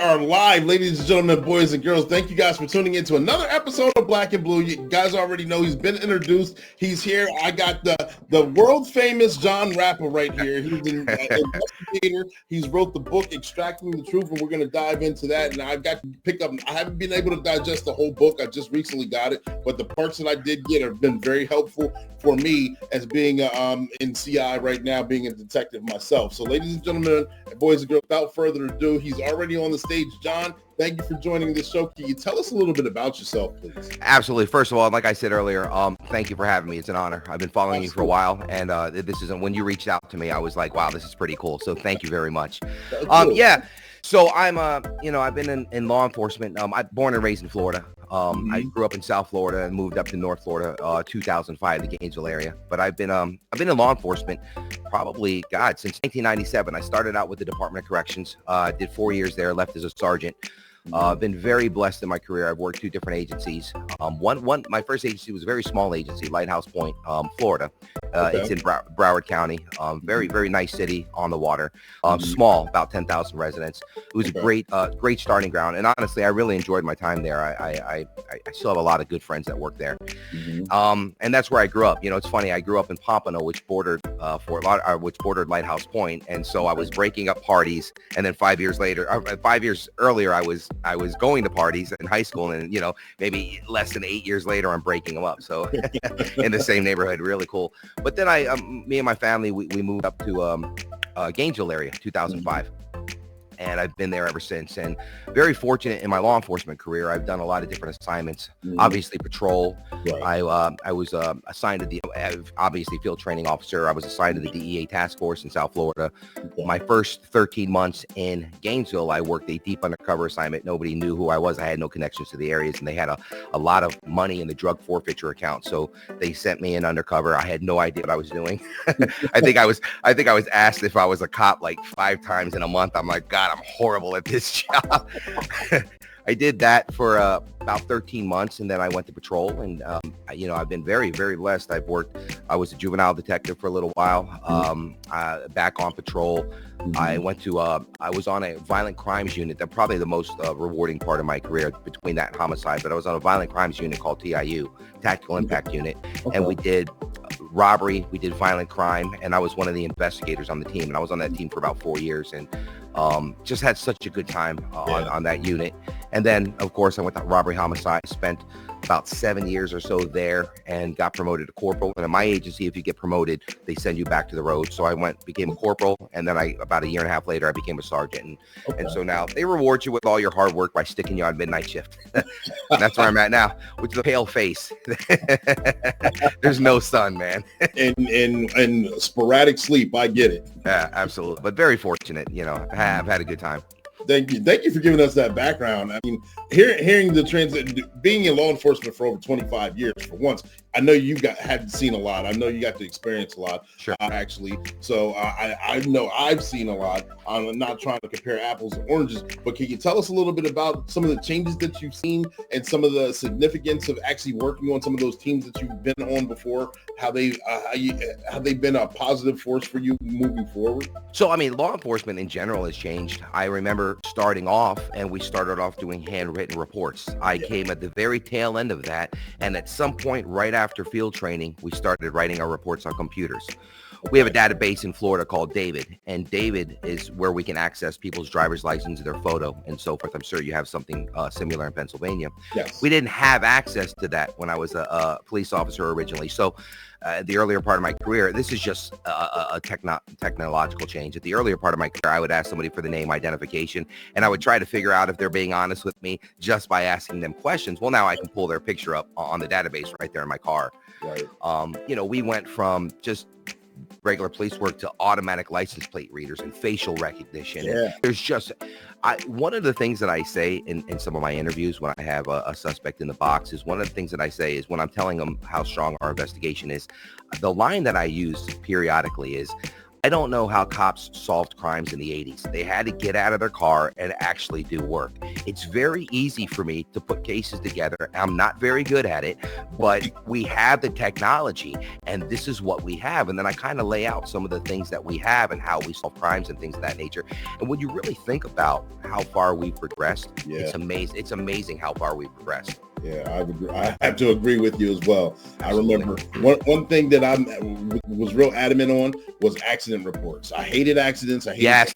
are live, ladies and gentlemen, boys and girls. Thank you guys for tuning in to another episode of Black and Blue. You guys already know he's been introduced. He's here. I got the world famous Jon Rappa right here. He's an investigator. He's wrote the book Extracting the Truth, and we're going to dive into that. And I've got to pick up. I haven't been able to digest the whole book. I just recently got it, but the parts that I did get have been very helpful for me as being in CI right now, being a detective myself. So, ladies and gentlemen, boys and girls, without further ado, he's already on the stage. Jon, thank you for joining the show. Can you tell us a little bit about yourself, please? Absolutely. First of all, like I said earlier, thank you for having me. It's an honor. I've been following you for a while, and this isn't when you reached out to me, I was like, wow, this is pretty cool. So thank you very much. Yeah. So I'm, I've been in law enforcement. I'm born and raised in Florida. I grew up in South Florida and moved up to North Florida, 2005, the Gainesville area. But I've been in law enforcement probably, since 1997. I started out with the Department of Corrections. Did 4 years there, left as a sergeant. Been very blessed in my career. I've worked 2 different agencies. My first agency was a very small agency, Lighthouse Point, Florida. It's in Broward County. Very, very nice city on the water. Small, about 10,000 residents. It was a great starting ground. And honestly, I really enjoyed my time there. I still have a lot of good friends that work there. And that's where I grew up. You know, it's funny. I grew up in Pompano, which bordered Lighthouse Point. And so I was breaking up parties. And then 5 years earlier, I was going to parties in high school, and maybe less than 8 years later, I'm breaking them up. So in the same neighborhood, really cool. But then me and my family, we moved up to Gainesville area, 2005. And I've been there ever since, and very fortunate in my law enforcement career. I've done a lot of different assignments, obviously patrol. Right. I was assigned to the, obviously field training officer. I was assigned to the DEA task force in South Florida. My first 13 months in Gainesville, I worked a deep undercover assignment. Nobody knew who I was. I had no connections to the areas, and they had a lot of money in the drug forfeiture account. So they sent me in undercover. I had no idea what I was doing. I think I was asked if I was a cop like 5 times in a month. I'm like, God, I'm horrible at this job. I did that for about 13 months, and then I went to patrol, and I've been very, very blessed. I was a juvenile detective for a little while, back on patrol. I was on a violent crimes unit. That's probably the most rewarding part of my career, between that and homicide. But I was on a violent crimes unit called TIU, Tactical Impact Unit, and we did robbery, we did violent crime, and I was one of the investigators on the team. And I was on that team for about 4 years, and just had such a good time on that unit. And then, of course, I went to robbery homicide, spent about 7 years or so there, and got promoted to corporal. And in my agency, if you get promoted, they send you back to the road. So I became a corporal, and then about a year and a half later, I became a sergeant. And so now they reward you with all your hard work by sticking you on midnight shift. That's where I'm at now, with the pale face. There's no sun, man. and sporadic sleep. I get it. Yeah, absolutely. But very fortunate. I've had a good time. Thank you for giving us that background. I mean, hearing the transit, being in law enforcement for over 25 years, for once, I know you had seen a lot. I know you got to experience a lot, sure. Actually. So I know I've seen a lot. I'm not trying to compare apples and oranges, but can you tell us a little bit about some of the changes that you've seen and some of the significance of actually working on some of those teams that you've been on before? How they've been a positive force for you moving forward? So, I mean, law enforcement in general has changed. I remember starting off, and we started off doing handwritten reports. I came at the very tail end of that, and at some point right after field training, we started writing our reports on computers. We have a database in Florida called David, and David is where we can access people's driver's license, their photo, and so forth. I'm sure you have something similar in Pennsylvania. Yes. We didn't have access to that when I was a police officer originally. So the earlier part of my career, this is just a technological change. At the earlier part of my career, I would ask somebody for the name identification, and I would try to figure out if they're being honest with me just by asking them questions. Well, now I can pull their picture up on the database right there in my car. Right. We went from just regular police work to automatic license plate readers and facial recognition. Yeah. There's just, one of the things that I say in some of my interviews when I have a suspect in the box is, one of the things that I say is, when I'm telling them how strong our investigation is, the line that I use periodically is, I don't know how cops solved crimes in the 80s. They had to get out of their car and actually do work. It's very easy for me to put cases together. I'm not very good at it, but we have the technology and this is what we have. And then I kind of lay out some of the things that we have and how we solve crimes and things of that nature. And when you really think about how far we've progressed, it's amazing. It's amazing how far we've progressed. Yeah, I have to agree with you as well. Absolutely. I remember one thing that I was real adamant on was accident reports. I hated accidents. I hated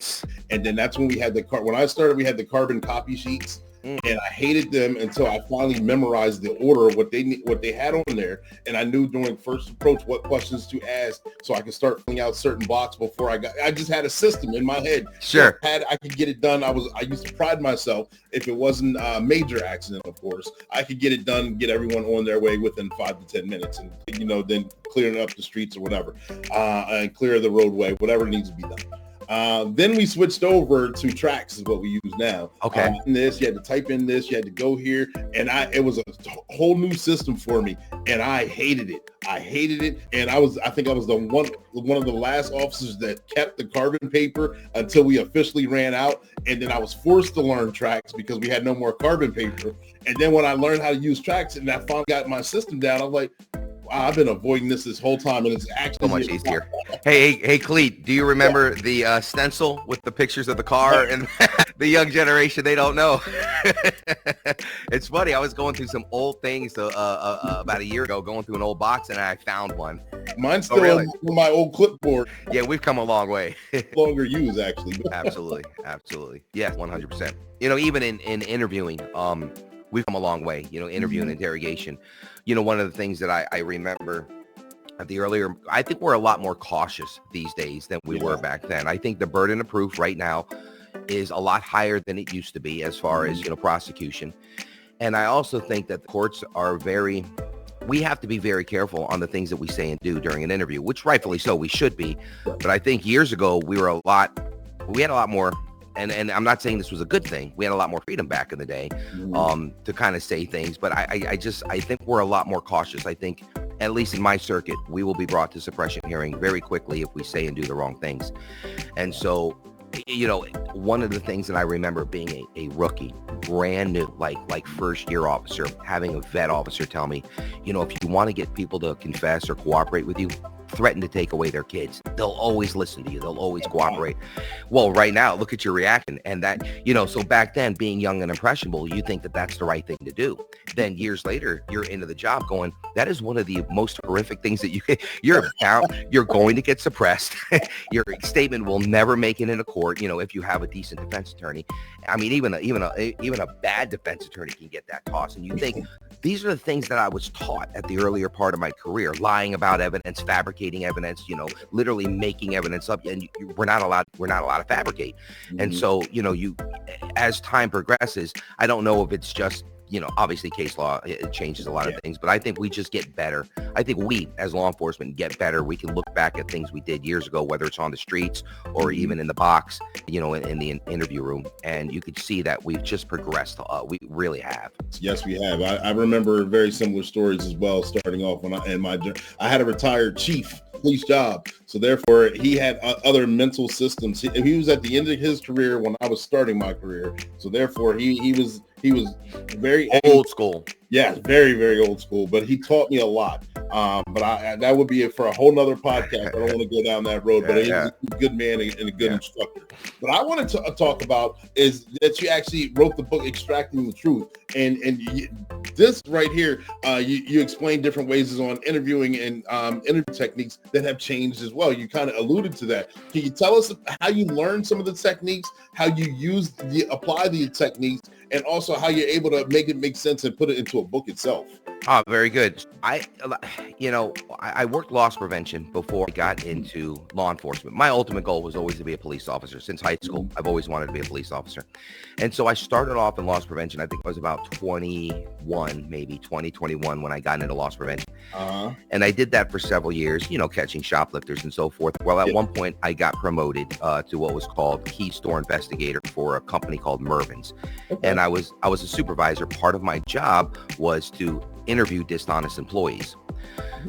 and then that's when we had when I started, we had the carbon copy sheets. And I hated them until I finally memorized the order of what they had on there, and I knew during first approach what questions to ask, so I could start filling out certain blocks before I just had a system in my head. Sure, so I could get it done. I used to pride myself if it wasn't a major accident, of course, I could get it done, get everyone on their way within 5 to 10 minutes, and then clearing up the streets or whatever, and clear the roadway, whatever needs to be done. Then we switched over to tracks is what we use now. Okay. You had to type in this, you had to go here, and it was a whole new system for me, and I hated it. And I think I was one of the last officers that kept the carbon paper until we officially ran out, and then I was forced to learn tracks because we had no more carbon paper. And then when I learned how to use tracks and I finally got my system down, I was like, wow, I've been avoiding this whole time, and it's actually so much easier. Hey, Cleet, do you remember the stencil with the pictures of the car? And the young generation, they don't know. It's funny. I was going through some old things about a year ago, going through an old box, and I found one. Mine's still on my old clipboard. Yeah, we've come a long way. Longer used, actually. Absolutely. Yeah, 100%. Even in interviewing, we've come a long way, interviewing, interrogation. One of the things that I remember at the earlier, I think we're a lot more cautious these days than we were back then. I think the burden of proof right now is a lot higher than it used to be as far as, prosecution. And I also think that the courts are we have to be very careful on the things that we say and do during an interview, which rightfully so we should be. But I think years ago, we had a lot more. And I'm not saying this was a good thing. We had a lot more freedom back in the day to kind of say things. But I think we're a lot more cautious. I think, at least in my circuit, we will be brought to suppression hearing very quickly if we say and do the wrong things. And so, one of the things that I remember being a rookie, brand new, like first year officer, having a vet officer tell me, if you want to get people to confess or cooperate with you, threaten to take away their kids. They'll always listen to you. They'll always cooperate. Well, right now, look at your reaction. And that, so back then, being young and impressionable, you think that that's the right thing to do. Then years later, you're into the job going, that is one of the most horrific things that you're going to get suppressed. Your statement will never make it into court. If you have a decent defense attorney. I mean, even a bad defense attorney can get that toss. And you think, these are the things that I was taught at the earlier part of my career, lying about evidence, fabricating evidence, literally making evidence up. And we're not allowed to fabricate. And so, as time progresses, I don't know if it's just, obviously case law, it changes a lot of things, but I think we just get better. I think we as law enforcement get better. We can look back at things we did years ago, whether it's on the streets or even in the box, in the interview room. And you could see that we've just progressed. We really have. Yes, we have. I remember very similar stories as well, starting off when I had a retired chief police job. So therefore he had other mental systems. He was at the end of his career when I was starting my career. So therefore he was very old school. Yeah, very, very old school, but he taught me a lot. But that would be for a whole nother podcast. I don't want to go down that road, but he was a good man and a good instructor. But I wanted to talk about is that you actually wrote the book, Extracting the Truth. And this right here, you explain different ways on interviewing and interview techniques that have changed as well. You kind of alluded to that. Can you tell us how you learned some of the techniques, how you apply the techniques, and also how you're able to make it make sense and put it into a book itself? Oh, very good. I worked loss prevention before I got into law enforcement. My ultimate goal was always to be a police officer. Since high school, I've always wanted to be a police officer. And so I started off in loss prevention. I think I was about 21, maybe 2021 when I got into loss prevention. And I did that for several years, catching shoplifters and so forth. Well, at one point I got promoted to what was called key store investigator for a company called Mervyn's. Okay. And I was a supervisor. Part of my job was to interview dishonest employees.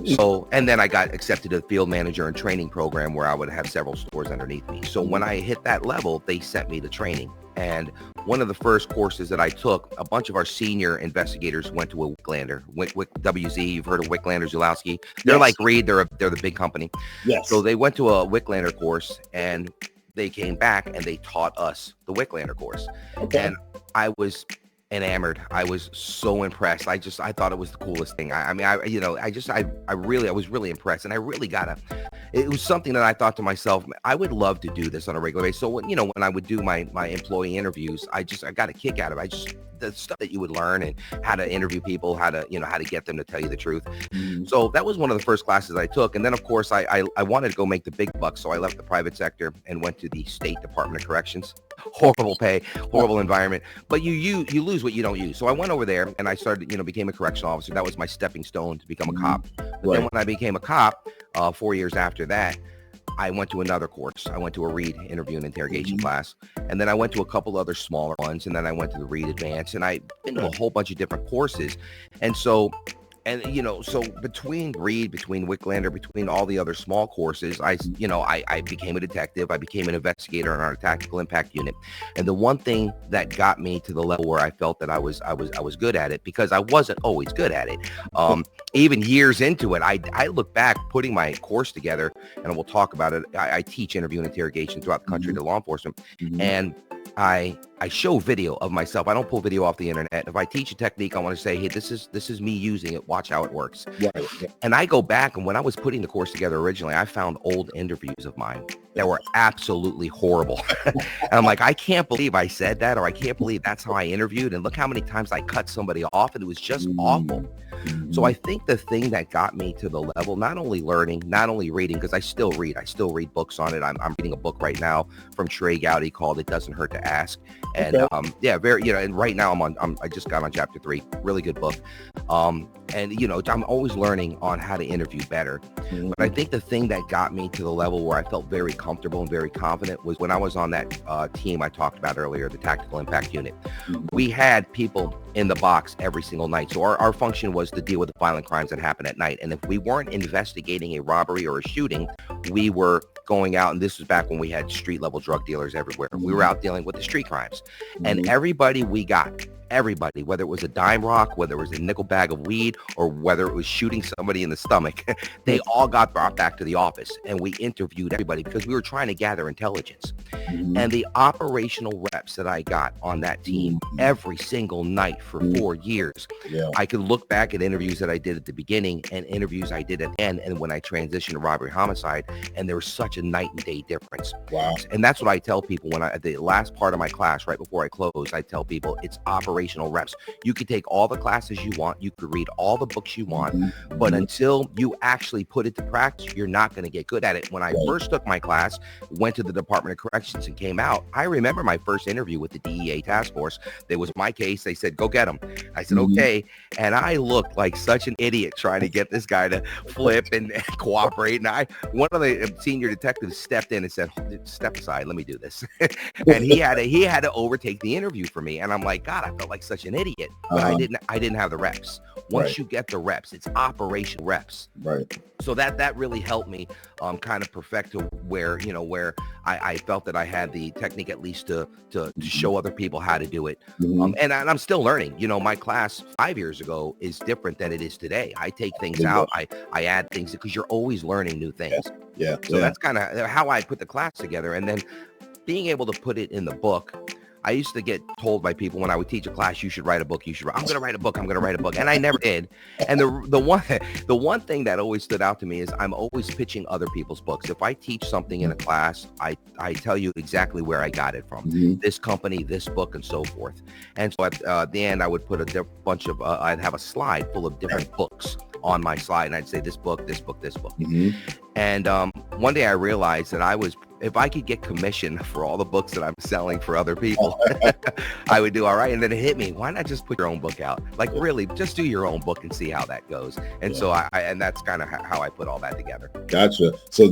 So, and then I got accepted to the field manager and training program where I would have several stores underneath me. So when I hit that level, they sent me to training. And one of the first courses that I took, a bunch of our senior investigators went to a Wicklander, WZ. You've heard of Wicklander, Zulowski. They're like Reed. They're the big company. Yes. So they went to a Wicklander course, and they came back and they taught us the Wicklander course. Okay. And I was enamored. I was so impressed. I thought it was the coolest thing. I was really impressed, and I really it was something that I thought to myself, I would love to do this on a regular basis. So when I would do my employee interviews, I got a kick out of it. The stuff that you would learn and how to interview people, how to get them to tell you the truth. Mm-hmm. So that was one of the first classes I took. And then of course I wanted to go make the big bucks. So I left the private sector and went to the State Department of Corrections. Horrible pay, horrible environment, but you lose what you don't use. So I went over there and I started, became a correctional officer. That was my stepping stone to become a cop. But then when I became a cop, 4 years after that, I went to another course. I went to a Reed interview and interrogation class. And then I went to a couple other smaller ones. And then I went to the Reed Advanced. And I've been to a whole bunch of different courses. And so between Reed, between Wicklander, between all the other small courses, I became a detective. I became an investigator in our tactical impact unit. And the one thing that got me to the level where I felt that I was good at it, because I wasn't always good at it. Even years into it, I look back putting my course together, and we'll talk about it. I teach interview and interrogation throughout the country to law enforcement. And I show video of myself. I don't pull video off the internet. If I teach a technique, I want to say, hey, this is me using it. Watch how it works. Right. And I go back, and when I was putting the course together originally, I found old interviews of mine that were absolutely horrible. And I'm like, I can't believe I said that, or I can't believe that's how I interviewed. And look how many times I cut somebody off, and it was just awful. So I think the thing that got me to the level, not only learning, not only reading, because I still read books on it. I'm reading a book right now from Trey Gowdy called It Doesn't Hurt to Ask. And and right now I just got on chapter 3, really good book. I'm always learning on how to interview better. But I think the thing that got me to the level where I felt very comfortable and very confident was when I was on that team I talked about earlier, the Tactical Impact Unit. We had people in the box every single night. So our function was to deal with the violent crimes that happen at night. And if we weren't investigating a robbery or a shooting, we were going out, and this was back when we had street level drug dealers everywhere. We were out dealing with the street crimes. And everybody, whether it was a dime rock, whether it was a nickel bag of weed, or whether it was shooting somebody in the stomach, they all got brought back to the office, and we interviewed everybody because we were trying to gather intelligence. And the operational reps that I got on that team every single night for 4 years, I could look back at interviews that I did at the beginning and interviews I did at the end, and when I transitioned to robbery homicide, and there was such a night and day difference. Wow. And that's what I tell people when at the last part of my class, right before I close, I tell people it's operational reps. You could take all the classes you want, you could read all the books you want, but until you actually put it to practice, you're not going to get good at it. When I first took my class, went to the Department of Corrections and came out, I remember my first interview with the DEA task force. There was my case. They said, go get him. I said, okay. And I looked like such an idiot trying to get this guy to flip and cooperate. And one of the senior detectives stepped in and said, step aside, let me do this. And he had to overtake the interview for me. And I'm like, God, I felt like such an idiot, but I didn't have the reps. Once you get the reps, it's operation reps. Right. So that really helped me kind of perfect to where I felt that I had the technique at least to show other people how to do it. And I'm still learning. My class 5 years ago is different than it is today. I take things out. I add things because you're always learning new things. So that's kind of how I put the class together. And then being able to put it in the book. I used to get told by people when I would teach a class, you should write a book. I'm going to write a book. And I never did. And the one thing that always stood out to me is I'm always pitching other people's books. If I teach something in a class, I tell you exactly where I got it from. This company, this book, and so forth. And so at the end, I would put a bunch of, I'd have a slide full of different books on my slide. And I'd say this book, this book, this book. And one day I realized that if I could get commission for all the books that I'm selling for other people, I would do all right. And then it hit me, why not just put your own book out? Like really, just do your own book and see how that goes. And so and that's kind of how I put all that together. Gotcha. So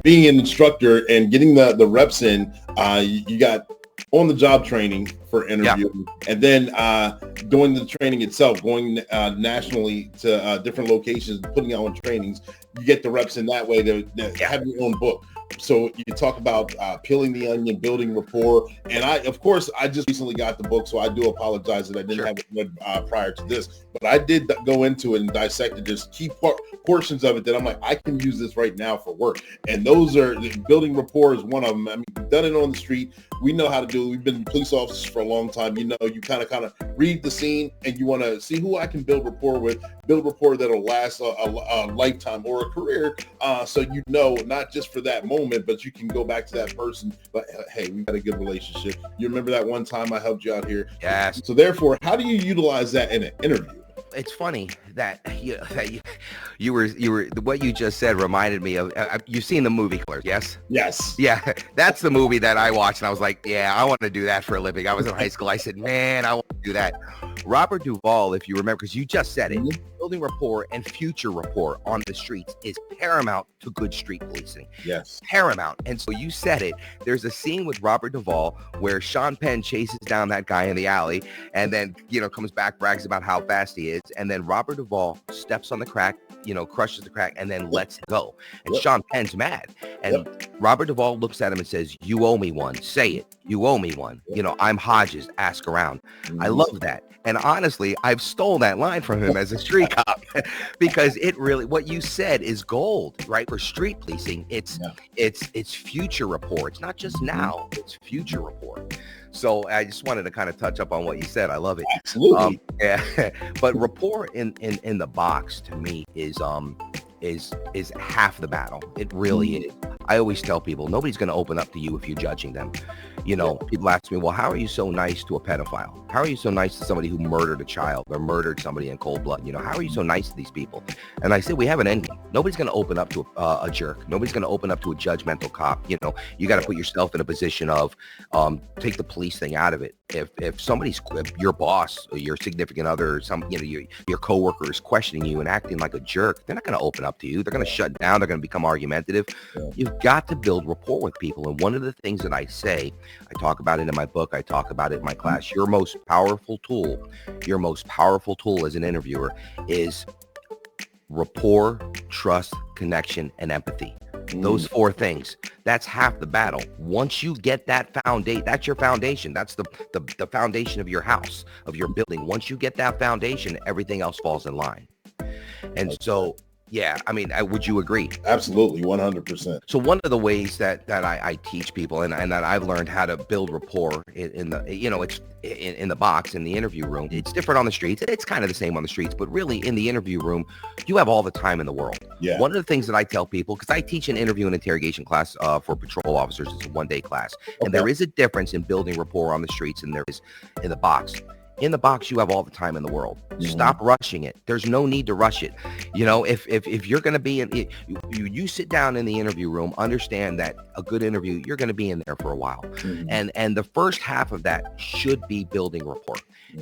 being an instructor and getting the reps in, you got on the job training for interviewing, and then doing the training itself, going nationally to different locations, putting on trainings. You get the reps in that way to have your own book. So you talk about peeling the onion, building rapport. And I just recently got the book, so I do apologize that I didn't have it read prior to this. But I did go into it and dissect just key portions of it that I'm like, I can use this right now for work. And those are, building rapport is one of them. I mean, we've done it on the street. We know how to do it. We've been police officers for a long time. You know, you kind of read the scene and you want to see who I can build rapport with, build rapport that'll last a lifetime or a career. So you know, not just for that moment, but you can go back to that person. But hey, we've had a good relationship. You remember that one time I helped you out here? Yes. So therefore, how do you utilize that in an interview? It's funny that you were what you just said reminded me of you've seen the movie Killers, yes? Yes. Yeah, that's the movie that I watched and I was like, yeah, I want to do that for a living. I was in high school. I said, man, I want to do that. Robert Duvall, if you remember, because you just said it, building rapport and future rapport on the streets is paramount to good street policing. Yes. Paramount. And so you said it. There's a scene with Robert Duvall where Sean Penn chases down that guy in the alley and then, comes back, brags about how fast he is. And then Robert Duvall steps on the crack, crushes the crack and then lets it go. And Sean Penn's mad. And Robert Duvall looks at him and says, you owe me one. Say it. You owe me one. I'm Hodges. Ask around. I love that. And honestly, I've stole that line from him as a street cop because it really, what you said is gold, right? For street policing, it's future rapport. It's not just now, it's future rapport. So I just wanted to kind of touch up on what you said. I love it. Absolutely. But rapport in the box to me is half the battle. It really is. I always tell people, nobody's going to open up to you if you're judging them. People ask me, well, how are you so nice to a pedophile? How are you so nice to somebody who murdered a child or murdered somebody in cold blood? How are you so nice to these people? And I say, we have an end game. Nobody's going to open up to a jerk. Nobody's going to open up to a judgmental cop. You got to put yourself in a position of take the police thing out of it. If somebody's your boss or your significant other, your coworker is questioning you and acting like a jerk, they're not going to open up to you. They're going to shut down. They're going to become argumentative. You've got to build rapport with people. And one of the things that I say, I talk about it in my book, I talk about it in my class, your most powerful tool as an interviewer is rapport, trust, connection, and empathy. Those four things. That's half the battle. Once you get that foundation, that's your foundation. That's the foundation of your house, of your building. Once you get that foundation, everything else falls in line. And so, yeah, I mean, would you agree? Absolutely, 100%. So one of the ways that I teach people and that I've learned how to build rapport in the, it's in the box, in the interview room. It's different on the streets. It's kind of the same on the streets, but really in the interview room, you have all the time in the world. Yeah. One of the things that I tell people, because I teach an interview and interrogation class for patrol officers, it's a one-day class. Okay. And there is a difference in building rapport on the streets and there is in the box. In the box, you have all the time in the world. Stop rushing it. There's no need to rush it. If you're going to be in, you sit down in the interview room, understand that a good interview, you're going to be in there for a while. And the first half of that should be building rapport.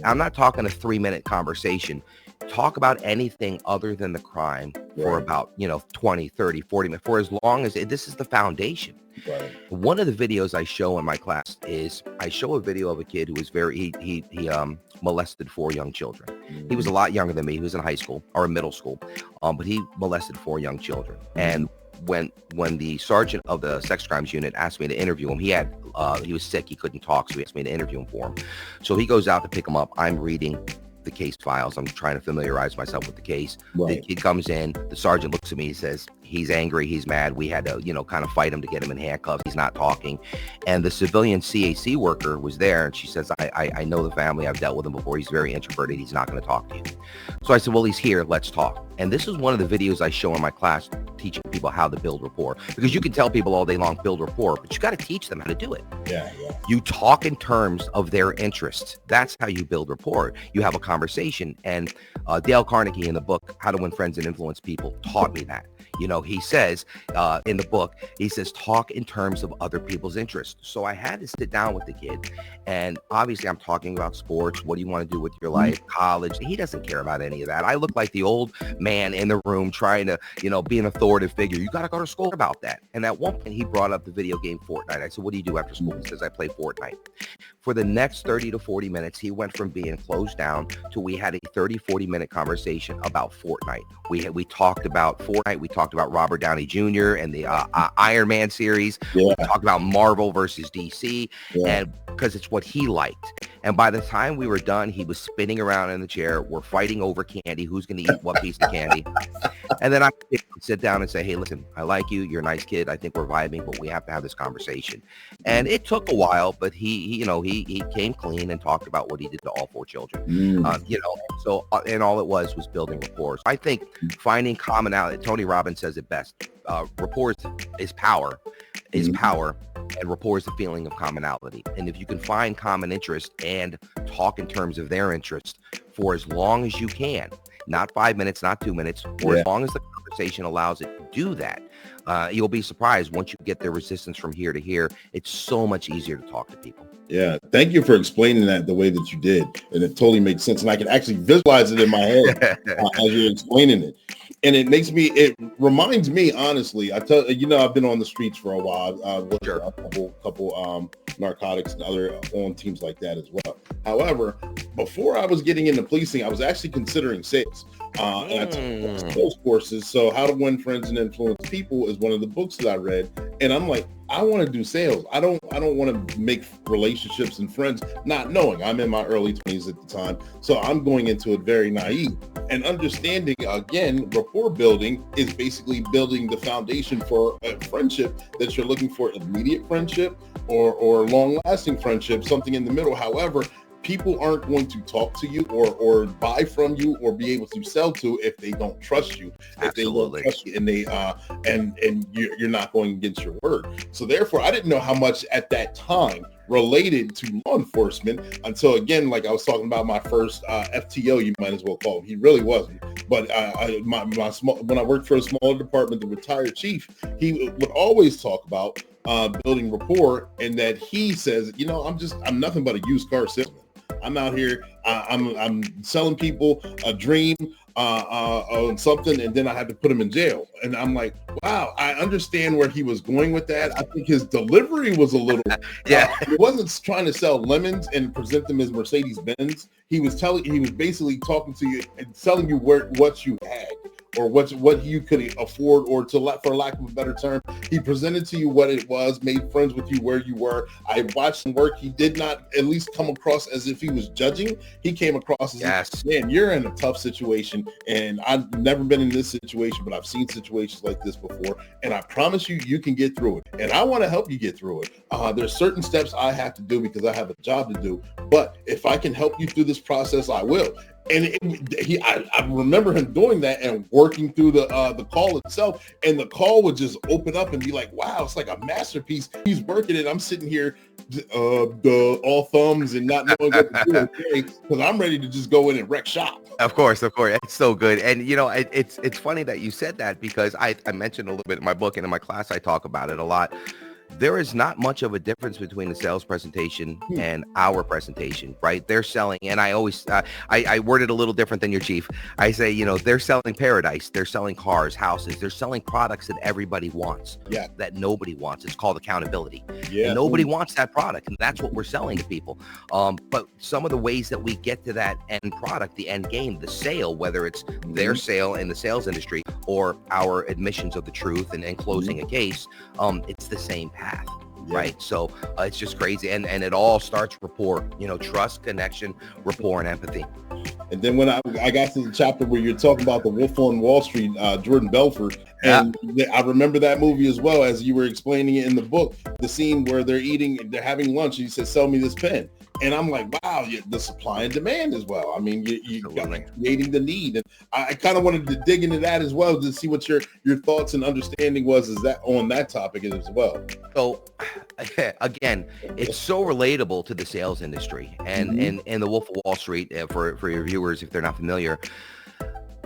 I'm not talking a 3-minute conversation. Talk about anything other than the crime for about, 20, 30, 40 minutes, for as long as this is the foundation. Right. One of the videos I show in my class is I show a video of a kid who was he molested 4 young children. He was a lot younger than me. He was in high school or in middle school, but he molested 4 young children. And when the sergeant of the sex crimes unit asked me to interview him, he was sick. He couldn't talk, so he asked me to interview him for him. So he goes out to pick him up. I'm reading the case files. I'm trying to familiarize myself with the case. Right. The kid comes in, the sergeant looks at me, he says, he's angry, he's mad. We had to, kind of fight him to get him in handcuffs. He's not talking. And the civilian CAC worker was there and she says, I know the family. I've dealt with him before. He's very introverted. He's not going to talk to you. So I said, well, he's here. Let's talk. And this is one of the videos I show in my class, teaching people how to build rapport, because you can tell people all day long, build rapport, but you got to teach them how to do it. Yeah. You talk in terms of their interests. That's how you build rapport. You have a conversation. And Dale Carnegie in the book, How to Win Friends and Influence People, taught me that. he says in the book, he says, talk in terms of other people's interests. So I had to sit down with the kid, and obviously I'm talking about sports. What do you want to do with your life? College. He doesn't care about any of that. I look like the old man in the room trying to, be an authoritative figure. You got to go to school about that. And at one point he brought up the video game Fortnite. I said, what do you do after school? He says, I play Fortnite. For the next 30 to 40 minutes, he went from being closed down to we had a 30, 40-minute conversation about Fortnite. We talked about Fortnite. We talked about Robert Downey Jr. and the Iron Man series. Yeah. We talked about Marvel versus DC, and because it's what he liked. And by the time we were done, he was spinning around in the chair. We're fighting over candy. Who's going to eat what piece of candy? And then I sit down and say, hey, listen, I like you. You're a nice kid. I think we're vibing, but we have to have this conversation. And it took a while, but he came clean and talked about what he did to all 4 children. So and all it was building rapport. I think finding commonality. Tony Robbins says it best. Rapport is power, and rapport is the feeling of commonality. And if you can find common interest and talk in terms of their interest for as long as you can, not 5 minutes, not 2 minutes, or as long as the conversation allows it to do that, you'll be surprised once you get their resistance from here to here. It's so much easier to talk to people. Yeah. Thank you for explaining that the way that you did. And it totally makes sense. And I can actually visualize it in my head as you're explaining it. And it reminds me, honestly, I've been on the streets for a while. Worked a couple narcotics and other on teams like that as well. However, before I was getting into policing, I was actually considering sales. And I took sales courses. So How to Win Friends and Influence People is one of the books that I read. And I'm like, I want to do sales. I don't want to make relationships and friends, not knowing. I'm in my early 20s at the time. So I'm going into it very naive. And understanding, again, rapport building is basically building the foundation for a friendship that you're looking for, immediate friendship or long-lasting friendship, something in the middle. However, people aren't going to talk to you or buy from you or be able to sell to if they don't trust you. Absolutely. If they don't trust you and they and you're not going against your word. So therefore, I didn't know how much at that time related to law enforcement until, again, like I was talking about my first FTO, you might as well call him. He really wasn't. But when I worked for a smaller department, the retired chief, he would always talk about building rapport, and that he says, I'm nothing but a used car salesman. I'm out here, I'm selling people a dream on something, and then I had to put him in jail. And I'm like, wow, I understand where he was going with that. I think his delivery was a little, he wasn't trying to sell lemons and present them as Mercedes Benz. He was basically talking to you and telling you what you had, or what you could afford, or for lack of a better term, he presented to you what it was, made friends with you where you were. I watched him work. He did not at least come across as if he was judging. He came across as, man, you're in a tough situation, and I've never been in this situation, but I've seen situations like this before, and I promise you can get through it, and I want to help you get through it. There's certain steps I have to do because I have a job to do, but if I can help you through this process, I will. And I remember him doing that and working through the call itself, and the call would just open up and be like, wow, it's like a masterpiece. He's working it. I'm sitting here, all thumbs and not knowing what to do because I'm ready to just go in and wreck shop. Of course. It's so good. And, it's funny that you said that, because I mentioned a little bit in my book, and in my class, I talk about it a lot. There is not much of a difference between the sales presentation and our presentation, right? They're selling, and I always, I word it a little different than your chief. I say, they're selling paradise. They're selling cars, houses. They're selling products that everybody wants, that nobody wants. It's called accountability. Yeah. And nobody wants that product, and that's what we're selling to people. But some of the ways that we get to that end product, the end game, the sale, whether it's their sale in the sales industry or our admissions of the truth and closing a case, it's the same path, right? So it's just crazy. And it all starts rapport, trust, connection, rapport, and empathy. And then when I got to the chapter where you're talking about the Wolf on Wall Street, Jordan Belfort, and I remember that movie as well, as you were explaining it in the book, the scene where they're having lunch, and he says, sell me this pen. And I'm like, wow, the supply and demand as well. I mean, you got creating the need. And I kind of wanted to dig into that as well to see what your thoughts and understanding was on that topic as well. So again, it's so relatable to the sales industry and the Wolf of Wall Street, for your viewers, if they're not familiar.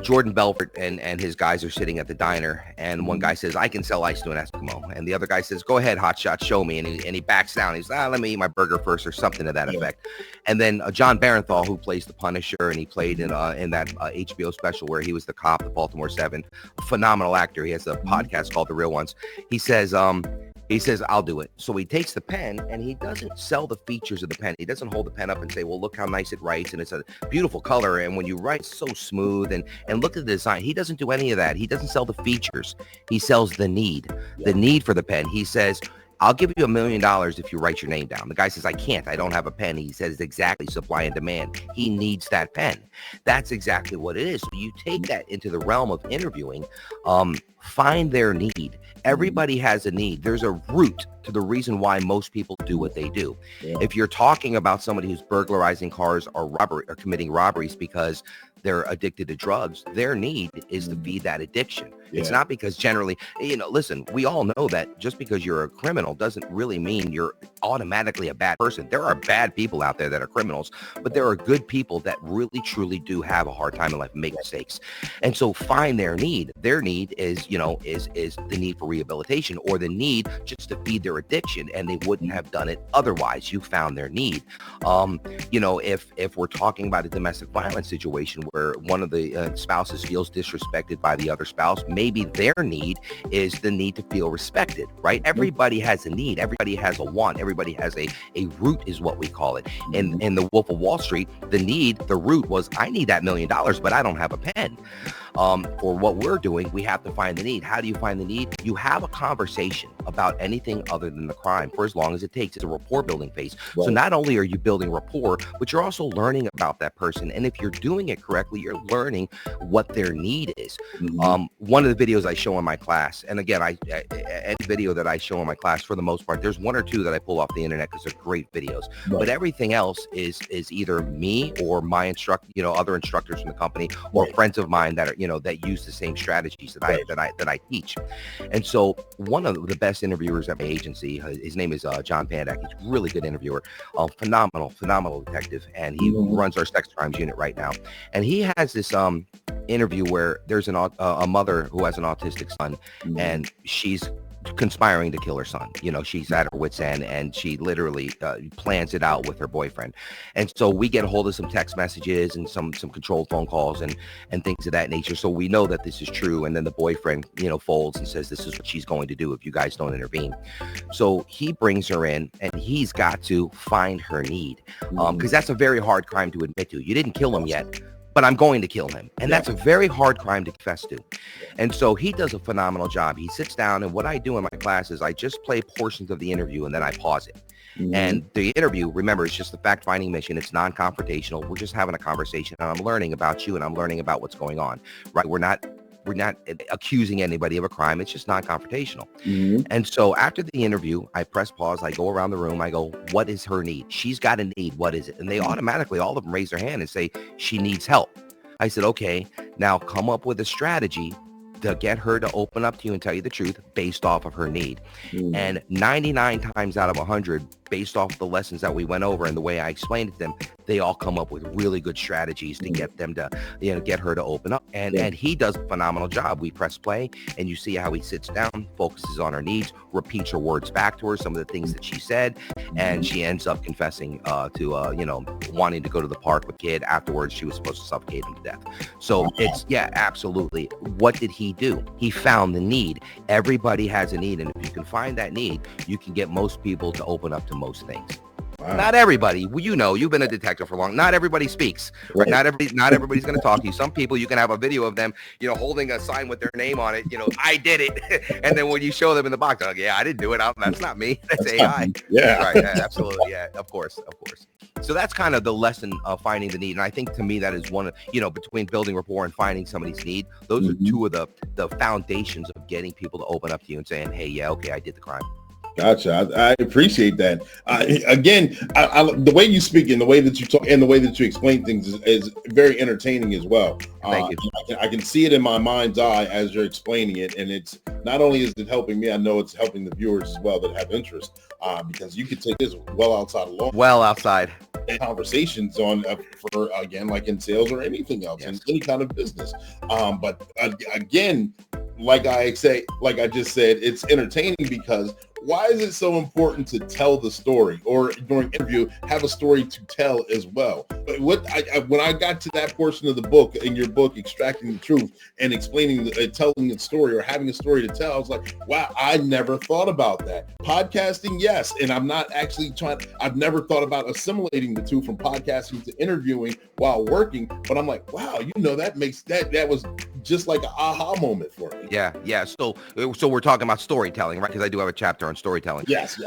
Jordan Belfort and his guys are sitting at the diner, and one guy says, I can sell ice to an Eskimo. And the other guy says, go ahead, hotshot, show me. And he backs down. He's let me eat my burger first, or something to that effect. And then John Barenthal, who plays the Punisher, and he played in that HBO special where he was the cop, the Baltimore 7, phenomenal actor. He has a podcast called The Real Ones. He says, I'll do it. So he takes the pen, and he doesn't sell the features of the pen. He doesn't hold the pen up and say, well, look how nice it writes, and it's a beautiful color, and when you write, it's so smooth, and look at the design. He doesn't do any of that. He doesn't sell the features. He sells the need for the pen. He says, I'll give you $1 million if you write your name down. The guy says, I can't. I don't have a pen. He says, exactly, supply and demand. He needs that pen. That's exactly what it is. So you take that into the realm of interviewing, find their need. Everybody has a need. There's a root to the reason why most people do what they do. If you're talking about somebody who's burglarizing cars or committing robberies because they're addicted to drugs, their need is to feed that addiction. It's not because generally, listen, we all know that just because you're a criminal doesn't really mean you're automatically a bad person. There are bad people out there that are criminals, but there are good people that really, truly do have a hard time in life and make mistakes. And so find their need. Their need is the need for rehabilitation, or the need just to feed their addiction, and they wouldn't have done it otherwise. You found their need. If we're talking about a domestic violence situation where one of the spouses feels disrespected by the other spouse, maybe their need is the need to feel respected, right? Everybody has a need. Everybody has a want. Everybody has a root, is what we call it. And in the Wolf of Wall Street, the root was, I need that $1 million, but I don't have a pen. For what we're doing, we have to find the need. How do you find the need? You have a conversation about anything other than the crime for as long as it takes. It's a rapport building phase. Right. So not only are you building rapport, but you're also learning about that person. And if you're doing it correctly, you're learning what their need is. One of the videos I show in my class, and again, any video that I show in my class, for the most part, there's one or two that I pull off the internet because they're great videos. Right. But everything else is either me or my other instructors from the company, or friends of mine that are, that use the same strategies that I teach. And so one of the best interviewers at my agency, his name is John Pandak. He's a really good interviewer, phenomenal detective, and he runs our sex crimes unit right now. And he has this interview where there's a mother who has an autistic son, and she's conspiring to kill her son. She's at her wit's end, and she literally plans it out with her boyfriend. And so we get a hold of some text messages and some controlled phone calls and things of that nature. So we know that this is true. And then the boyfriend, folds and says, this is what she's going to do if you guys don't intervene. So he brings her in, and he's got to find her need, because that's a very hard crime to admit to. You didn't kill him yet, but I'm going to kill him. And that's a very hard crime to confess to. And so he does a phenomenal job. He sits down, and what I do in my class is I just play portions of the interview, and then I pause it. And the interview, remember, it's just the fact-finding mission. It's non-confrontational. We're just having a conversation, and I'm learning about you, and I'm learning about what's going on, right? We're not accusing anybody of a crime. It's just non-confrontational. And so after the interview, I press pause. I go around the room. I go, what is her need? She's got a need. What is it? And they automatically, all of them raise their hand and say, she needs help. I said, okay, now come up with a strategy to get her to open up to you and tell you the truth based off of her need. And 99 times out of 100, based off the lessons that we went over and the way I explained it to them, they all come up with really good strategies to get them to, get her to open up. And he does a phenomenal job. We press play, and you see how he sits down, focuses on her needs, repeats her words back to her, some of the things that she said, and she ends up confessing to wanting to go to the park with kid. Afterwards, she was supposed to suffocate him to death. So it's, absolutely. What did he do? He found the need. Everybody has a need, and if you can find that need, you can get most people to open up to most things. Wow. Not everybody, you've been a detective for long. Not everybody speaks. Right? Not everybody's going to talk to you. Some people, you can have a video of them, holding a sign with their name on it. I did it, and then when you show them in the box, they're like, yeah, I didn't do it. That's not me. That's AI. Yeah, right. Yeah, absolutely. Yeah, of course. So that's kind of the lesson of finding the need, and I think to me that is one of between building rapport and finding somebody's need. Those are two of the foundations of getting people to open up to you and saying, hey, yeah, okay, I did the crime. Gotcha. I appreciate that. The way you speak and the way that you talk and the way that you explain things is very entertaining as well. Thank you. I can see it in my mind's eye as you're explaining it, and it's not only is it helping me, I know it's helping the viewers as well that have interest, because you could take this well outside of law. Well outside. Conversations on for again, like in sales or anything else, in any kind of business. But again, like I just said, it's entertaining because why is it so important to tell the story, or during interview have a story to tell as well? But when I got to that portion of the book, in your book, Extracting the Truth and explaining telling the story or having a story to tell, I was like, wow, I never thought about that. Podcasting, yes, and I'm not actually I've never thought about assimilating the two from podcasting to interviewing while working, but I'm like, wow, that was just like an aha moment for me. Yeah. So we're talking about storytelling, right? Because I do have a chapter on storytelling. Yes.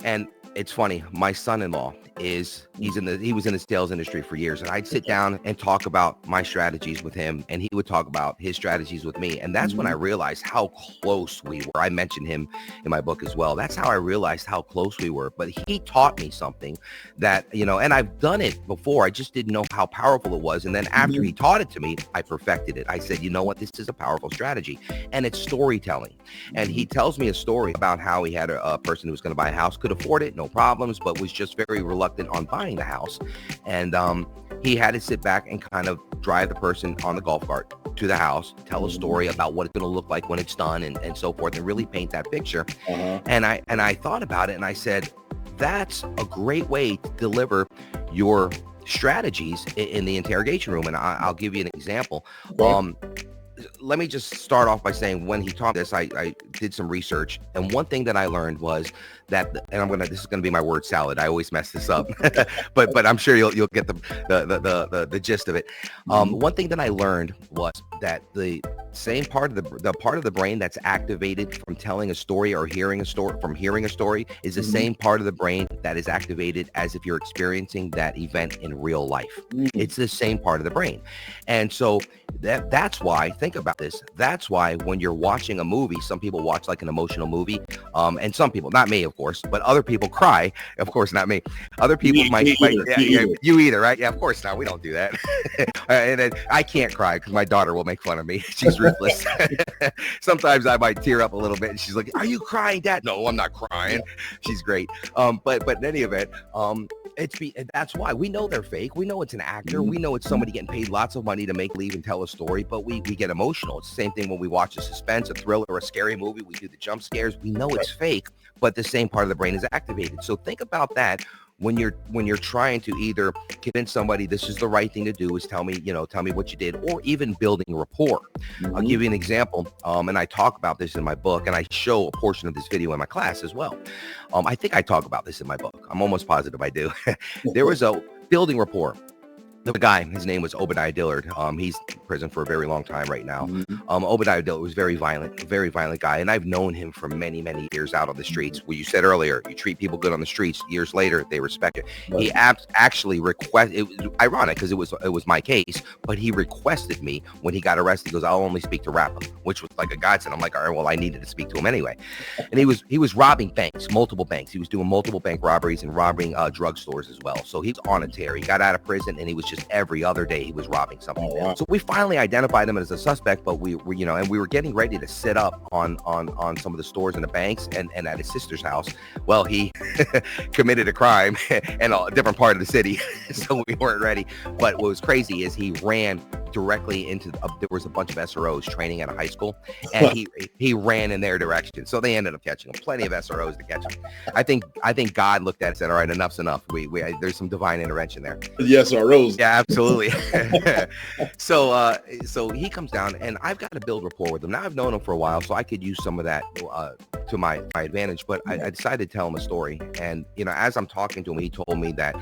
And it's funny, my son-in-law he was in the sales industry for years, and I'd sit down and talk about my strategies with him, and he would talk about his strategies with me. And that's when I realized how close we were. I mentioned him in my book as well. That's how I realized how close we were. But he taught me something that, and I've done it before. I just didn't know how powerful it was. And then after he taught it to me, I perfected it. I said, you know what? This is a powerful strategy, and it's storytelling. And he tells me a story about how he had a person who was going to buy a house, could afford it, no problems, but was just very reluctant on buying the house. And he had to sit back and kind of drive the person on the golf cart to the house, tell a story about what it's going to look like when it's done, and so forth, and really paint that picture. And I thought about it, and I said, that's a great way to deliver your strategies in the interrogation room. And I'll give you an example. Let me just start off by saying, when he taught this, I did some research, and one thing that I learned was that, and this is gonna be my word salad. I always mess this up, but I'm sure you'll get the gist of it. One thing that I learned was that the same part of the part of the brain that's activated from telling a story or hearing a story is the same part of the brain that is activated as if you're experiencing that event in real life. It's the same part of the brain, and so that's why. Think about this. That's why when you're watching a movie, some people watch like an emotional movie, and some people, not me, of course, but other people cry. Of course, not me. Other people might you either, right? Yeah, of course not. We don't do that. And then I can't cry because my daughter will make fun of me. She's ruthless. Sometimes I might tear up a little bit, and she's like, "Are you crying, Dad?" No, I'm not crying. She's great. But in any event, that's why we know they're fake. We know it's an actor. We know it's somebody getting paid lots of money to make believe and tell a story, but we get emotional. It's the same thing when we watch a suspense, a thriller, or a scary movie. We do the jump scares. We know it's fake, but the same part of the brain is activated. So think about that when you're trying to either convince somebody this is the right thing to do, is tell me what you did, or even building rapport. I'll give you an example, and I talk about this in my book, and I show a portion of this video in my class as well. I think I talk about this in my book. I'm almost positive I do. There was a building rapport. The guy, his name was Obadiah Dillard. He's in prison for a very long time right now. Obadiah Dillard was very violent guy, and I've known him for many, many years out on the streets. Well, you said earlier, you treat people good on the streets. Years later, they respect you. He actually requested. It was ironic because it was my case, but he requested me when he got arrested. He goes, "I'll only speak to Rappa," which was like a godsend. I'm like, all right, well, I needed to speak to him anyway. And he was robbing banks, multiple banks. He was doing multiple bank robberies and robbing drugstores as well. So he's on a tear. He got out of prison, and he was just every other day he was robbing something. So we finally identified him as a suspect, but we were getting ready to sit up on some of the stores and the banks and at his sister's house. Well, he committed a crime in a different part of the city, so we weren't ready. But what was crazy is he ran directly into there was a bunch of SROs training at a high school, and he ran in their direction. So they ended up catching him. Plenty of SROs to catch him. I think God looked at it and said, all right, enough's enough. There's some divine intervention there. The SROs. Yeah, absolutely. So he comes down, and I've got to build rapport with him. Now I've known him for a while, so I could use some of that to my advantage. But I decided to tell him a story. And, as I'm talking to him, he told me that,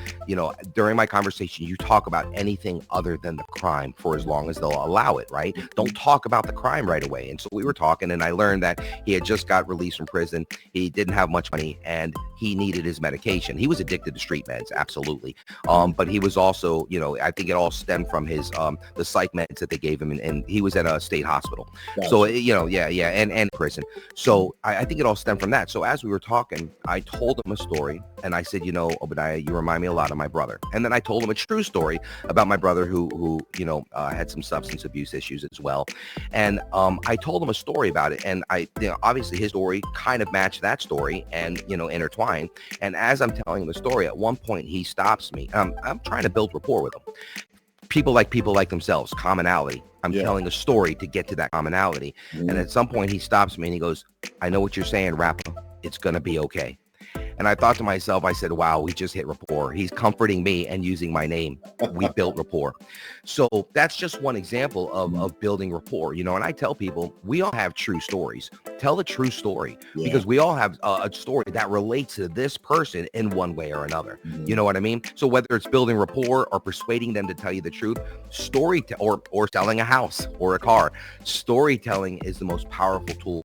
during my conversation, you talk about anything other than the crime for as long as they'll allow it, right? Don't talk about the crime right away. And so we were talking, and I learned that he had just got released from prison. He didn't have much money, and he needed his medication. He was addicted to street meds, absolutely. But he was also, I think it all stemmed from his the psych meds that they gave him, and he was at a state hospital. Gotcha. So and prison. So I think it all stemmed from that. So as we were talking, I told him a story, and I said, Obadiah, you remind me a lot of my brother. And then I told him a true story about my brother who had some substance abuse issues as well. And I told him a story about it, and obviously his story kind of matched that story, and intertwined. And as I'm telling him the story, at one point he stops me. I'm trying to build rapport with him. People like themselves, commonality. I'm telling a story to get to that commonality. And at some point he stops me and he goes, I know what you're saying, Rappa. It's going to be okay. And I thought to myself, I said, wow, we just hit rapport. He's comforting me and using my name. We built rapport. So that's just one example of building rapport, and I tell people, we all have true stories. Tell the true story because we all have a story that relates to this person in one way or another. You know what I mean? So whether it's building rapport or persuading them to tell you the truth, or selling a house or a car, storytelling is the most powerful tool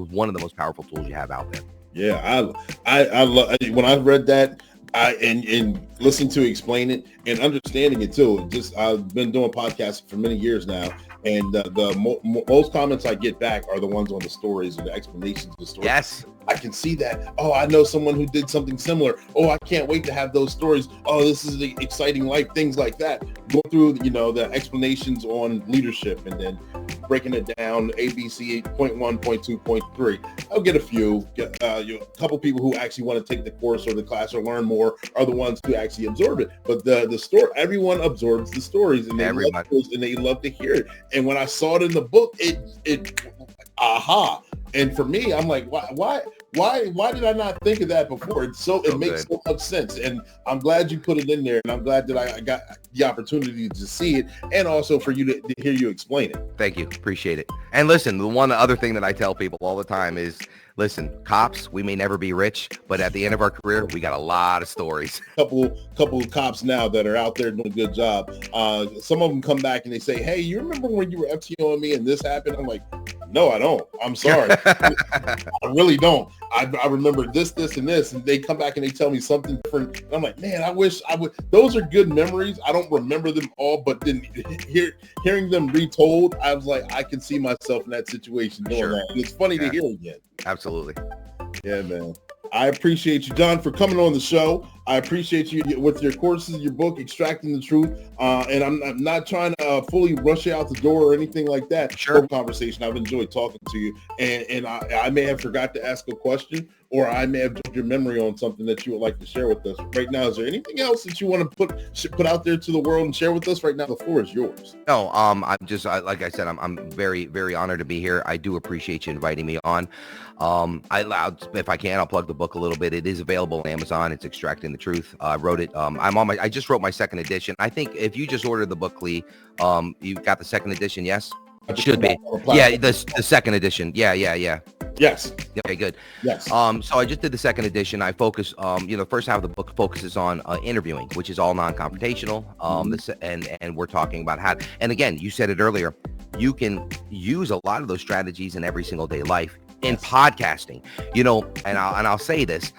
one of the most powerful tools you have out there. Yeah, I love when I read that. And listening to explain it and understanding it too. I've been doing podcasts for many years now, and the most comments I get back are the ones on the stories and the explanations of the stories. Yes, I can see that. Oh, I know someone who did something similar. Oh, I can't wait to have those stories. Oh, this is the exciting life. Things like that. Go through, the explanations on leadership, and then breaking it down, ABC 8.1, 0.2, 0.3. I'll get a few. A couple people who actually want to take the course or the class or learn more are the ones who actually absorb it. But the story, everyone absorbs the stories, and they love to hear it. And when I saw it in the book, it aha. And for me, I'm like, why did I not think of that before? It makes so much sense. And I'm glad you put it in there. And I'm glad that I got the opportunity to see it, and also for you to hear you explain it. Thank you. Appreciate it. And listen, the one other thing that I tell people all the time is, listen, cops, we may never be rich, but at the end of our career, we got a lot of stories. Couple of cops now that are out there doing a good job. Some of them come back and they say, hey, you remember when you were FTOing me and this happened? I'm like, no, I don't. I'm sorry. I really don't. I remember this, and this, and they come back and they tell me something different. And I'm like, man, I wish I would. Those are good memories. I don't remember them all, but then hearing them retold, I was like, I can see myself in that situation doing that. And it's funny to hear again. Absolutely. Yeah, man. I appreciate you, Jon, for coming on the show. I appreciate you with your courses, your book, Extracting the Truth. And I'm not trying to fully rush you out the door or anything like that. Sure. Conversation. I've enjoyed talking to you. And I may have forgot to ask a question, or I may have jogged your memory on something that you would like to share with us right now. Is there anything else that you want to put out there to the world and share with us right now? The floor is yours. No, I'm just, like I said, I'm very, very honored to be here. I do appreciate you inviting me on. If I can, I'll plug the book a little bit. It is available on Amazon. It's Extracting the Truth. I wrote it. I just wrote my second edition. I think if you just ordered the book, Lee, you got the second edition. Yes, it should be. Yeah, the second edition. Yeah. Yes. Okay, good. Yes. So I just did the second edition. I focus, the first half of the book focuses on interviewing, which is all non-confrontational. And we're talking about how, and again, you said it earlier, you can use a lot of those strategies in every single day life in podcasting, and I'll say this.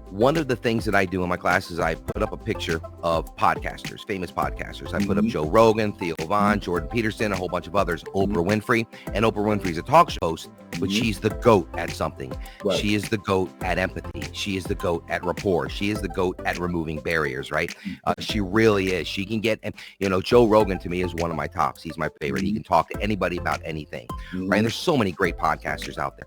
One of the things that I do in my classes, I put up a picture of podcasters, famous podcasters. I put up Joe Rogan, Theo Vaughn, Jordan Peterson, a whole bunch of others, Oprah Winfrey. And Oprah Winfrey's a talk show host, but she's the GOAT at something. Right. She is the GOAT at empathy. She is the GOAT at rapport. She is the GOAT at removing barriers, right? She really is. She can get, Joe Rogan to me is one of my tops. He's my favorite. He can talk to anybody about anything, right? And there's so many great podcasters out there.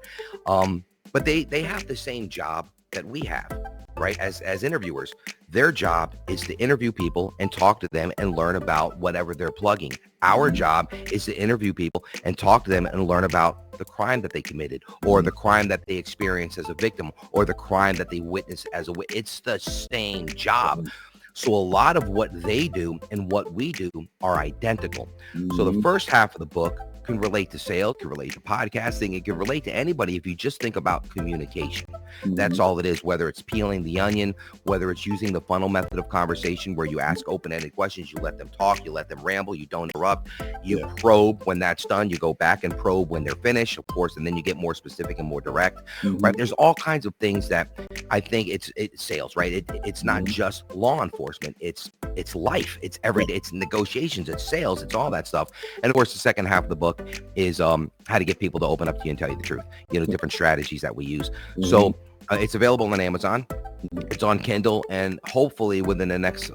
But they have the same job that we have, right? As interviewers, their job is to interview people and talk to them and learn about whatever they're plugging. Our job is to interview people and talk to them and learn about the crime that they committed, or the crime that they experienced as a victim, or the crime that they witnessed as a witness. It's the same job. So a lot of what they do and what we do are identical. So the first half of the book can relate to sales, can relate to podcasting, it can relate to anybody if you just think about communication. That's all it is, whether it's peeling the onion, whether it's using the funnel method of conversation where you ask open-ended questions, you let them talk, you let them ramble, you don't interrupt, you probe when that's done, you go back and probe when they're finished, of course, and then you get more specific and more direct, right? There's all kinds of things that I think it's sales, right? It's not just law enforcement, it's life, it's every day, it's negotiations, it's sales, it's all that stuff. And of course, the second half of the book is how to get people to open up to you and tell you the truth, different strategies that we use. So it's available on Amazon, it's on Kindle, and hopefully within the next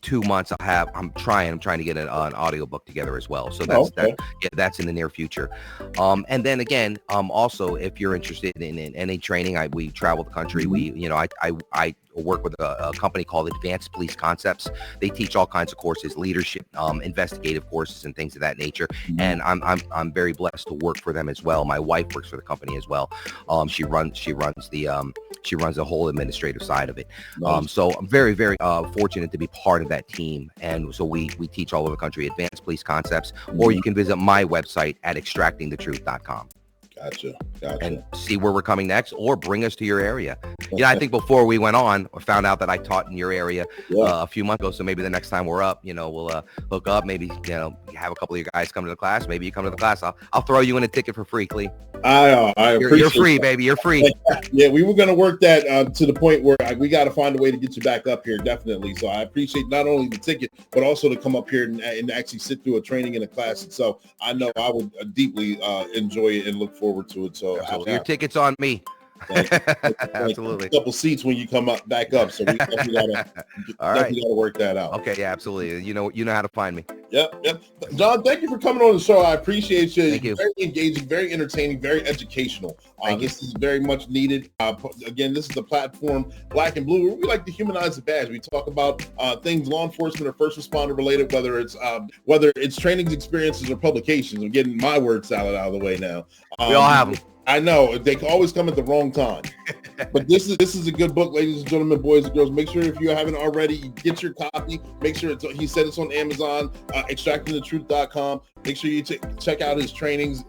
2 months I'm trying to get an audiobook together as well. So that's in the near future. And then again, also if you're interested in any training, we travel the country. I work with a company called Advanced Police Concepts. They teach all kinds of courses, leadership, investigative courses, and things of that nature. And I'm very blessed to work for them as well. My wife works for the company as well. She runs the whole administrative side of it. Nice. So I'm very, very fortunate to be part of that team. And so we teach all over the country, Advanced Police Concepts, or you can visit my website at extractingthetruth.com. Gotcha. And see where we're coming next, or bring us to your area. I think before we went on, I found out that I taught in your area a few months ago. So maybe the next time we're up, we'll hook up. Maybe have a couple of your guys come to the class. Maybe you come to the class. I'll throw you in a ticket for free, Clee. I appreciate you're free, that. baby. You're free. Yeah, we were going to work that to the point where we got to find a way to get you back up here, definitely. So I appreciate not only the ticket, but also to come up here and actually sit through a training in a class itself. I know I would deeply enjoy it and look forward to it. So your ticket's on me. Absolutely. A couple seats when you come up back up, so we definitely gotta work that out. Okay, yeah, absolutely. You know how to find me. Yep. John, thank you for coming on the show. I appreciate you. Thank you. Very engaging, very entertaining, very educational. This is very much needed. Again, this is the platform Black and Blue, where we like to humanize the badge. We talk about things law enforcement or first responder related, whether it's trainings, experiences, or publications. I'm getting my word salad out of the way now. We all have them. I know they always come at the wrong time, but this is a good book, ladies and gentlemen, boys and girls. Make sure if you haven't already, get your copy. Make sure he said it's on Amazon, extractingthetruth.com. Make sure you check out his trainings.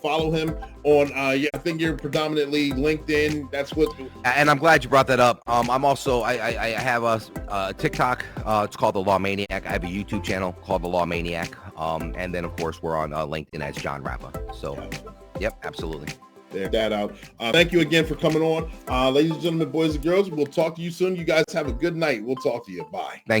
Follow him on. I think you're predominantly LinkedIn. That's what. And I'm glad you brought that up. I'm also I have a TikTok. It's called The Law Maniac. I have a YouTube channel called The Law Maniac. And then of course we're on LinkedIn as Jon Rappa. So, yep, absolutely. That out. Thank you again for coming on. Ladies and gentlemen, boys and girls, we'll talk to you soon. You guys have a good night. We'll talk to you. Bye. Thank you.